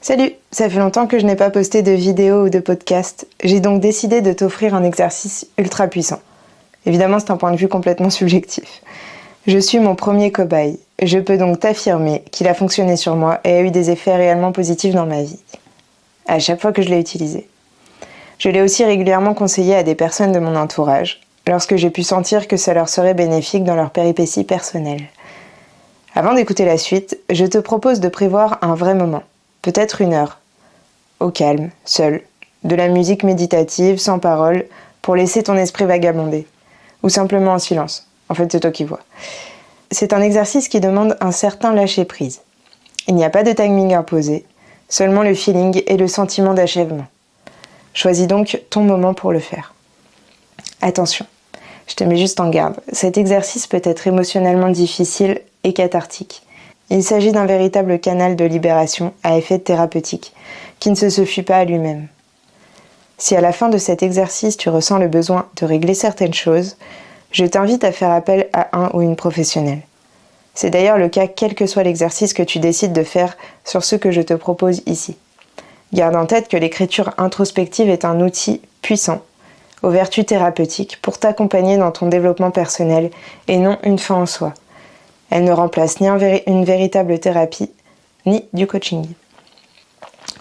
Salut, ça fait longtemps que je n'ai pas posté de vidéo ou de podcast. J'ai donc décidé de t'offrir un exercice ultra puissant. Évidemment, c'est un point de vue complètement subjectif. Je suis mon premier cobaye. Je peux donc t'affirmer qu'il a fonctionné sur moi et a eu des effets réellement positifs dans ma vie. À chaque fois que je l'ai utilisé. Je l'ai aussi régulièrement conseillé à des personnes de mon entourage, lorsque j'ai pu sentir que ça leur serait bénéfique dans leurs péripéties personnelles. Avant d'écouter la suite, je te propose de prévoir un vrai moment. Peut-être 1 heure, au calme, seul, de la musique méditative, sans parole, pour laisser ton esprit vagabonder, ou simplement en silence. En fait, c'est toi qui vois. C'est un exercice qui demande un certain lâcher-prise. Il n'y a pas de timing imposé, seulement le feeling et le sentiment d'achèvement. Choisis donc ton moment pour le faire. Attention, je te mets juste en garde, cet exercice peut être émotionnellement difficile et cathartique. Il s'agit d'un véritable canal de libération à effet thérapeutique, qui ne se suffit pas à lui-même. Si à la fin de cet exercice tu ressens le besoin de régler certaines choses, je t'invite à faire appel à un ou une professionnelle. C'est d'ailleurs le cas quel que soit l'exercice que tu décides de faire sur ce que je te propose ici. Garde en tête que l'écriture introspective est un outil puissant, aux vertus thérapeutiques, pour t'accompagner dans ton développement personnel et non une fin en soi. Elle ne remplace ni une véritable thérapie, ni du coaching.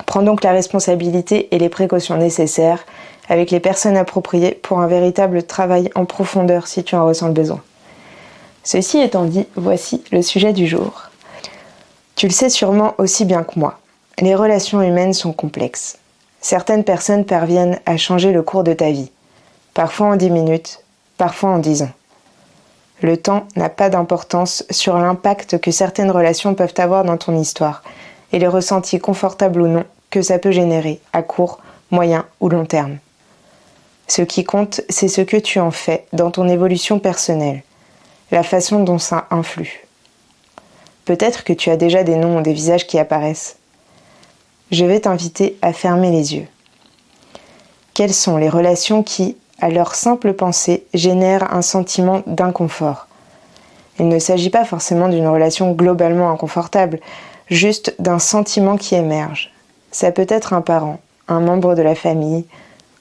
Prends donc la responsabilité et les précautions nécessaires avec les personnes appropriées pour un véritable travail en profondeur si tu en ressens le besoin. Ceci étant dit, voici le sujet du jour. Tu le sais sûrement aussi bien que moi. Les relations humaines sont complexes. Certaines personnes parviennent à changer le cours de ta vie. Parfois en 10 minutes, parfois en 10 ans. Le temps n'a pas d'importance sur l'impact que certaines relations peuvent avoir dans ton histoire et les ressentis confortables ou non que ça peut générer à court, moyen ou long terme. Ce qui compte, c'est ce que tu en fais dans ton évolution personnelle, la façon dont ça influe. Peut-être que tu as déjà des noms ou des visages qui apparaissent. Je vais t'inviter à fermer les yeux. Quelles sont les relations qui, à leur simple pensée, génèrent un sentiment d'inconfort? Il ne s'agit pas forcément d'une relation globalement inconfortable, juste d'un sentiment qui émerge. Ça peut être un parent, un membre de la famille,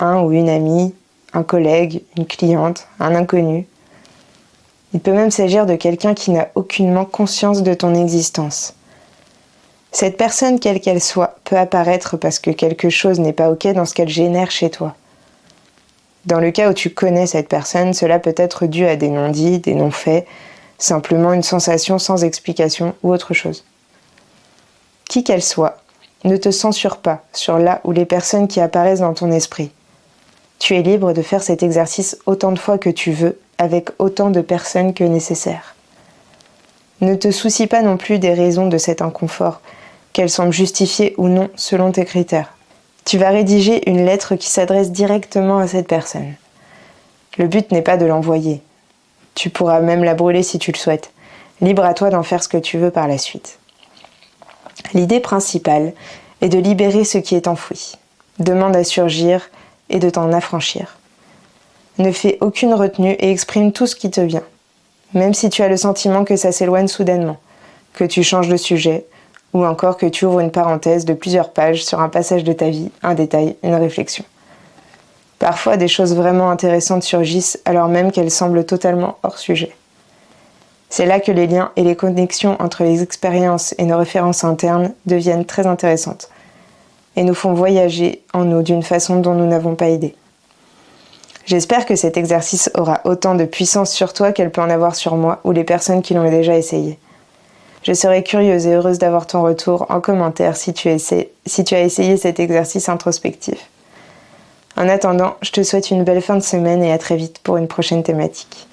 un ou une amie, un collègue, une cliente, un inconnu. Il peut même s'agir de quelqu'un qui n'a aucunement conscience de ton existence. Cette personne, quelle qu'elle soit, peut apparaître parce que quelque chose n'est pas OK dans ce qu'elle génère chez toi. Dans le cas où tu connais cette personne, cela peut être dû à des non-dits, des non-faits, simplement une sensation sans explication ou autre chose. Qui qu'elle soit, ne te censure pas sur là où les personnes qui apparaissent dans ton esprit. Tu es libre de faire cet exercice autant de fois que tu veux, avec autant de personnes que nécessaire. Ne te soucie pas non plus des raisons de cet inconfort, qu'elles semblent justifiées ou non selon tes critères. Tu vas rédiger une lettre qui s'adresse directement à cette personne. Le but n'est pas de l'envoyer. Tu pourras même la brûler si tu le souhaites. Libre à toi d'en faire ce que tu veux par la suite. L'idée principale est de libérer ce qui est enfoui. Demande à surgir et de t'en affranchir. Ne fais aucune retenue et exprime tout ce qui te vient. Même si tu as le sentiment que ça s'éloigne soudainement, que tu changes de sujet, ou encore que tu ouvres une parenthèse de plusieurs pages sur un passage de ta vie, un détail, une réflexion. Parfois, des choses vraiment intéressantes surgissent alors même qu'elles semblent totalement hors sujet. C'est là que les liens et les connexions entre les expériences et nos références internes deviennent très intéressantes et nous font voyager en nous d'une façon dont nous n'avons pas idée. J'espère que cet exercice aura autant de puissance sur toi qu'elle peut en avoir sur moi ou les personnes qui l'ont déjà essayé. Je serai curieuse et heureuse d'avoir ton retour en commentaire si tu as essayé cet exercice introspectif. En attendant, je te souhaite une belle fin de semaine et à très vite pour une prochaine thématique.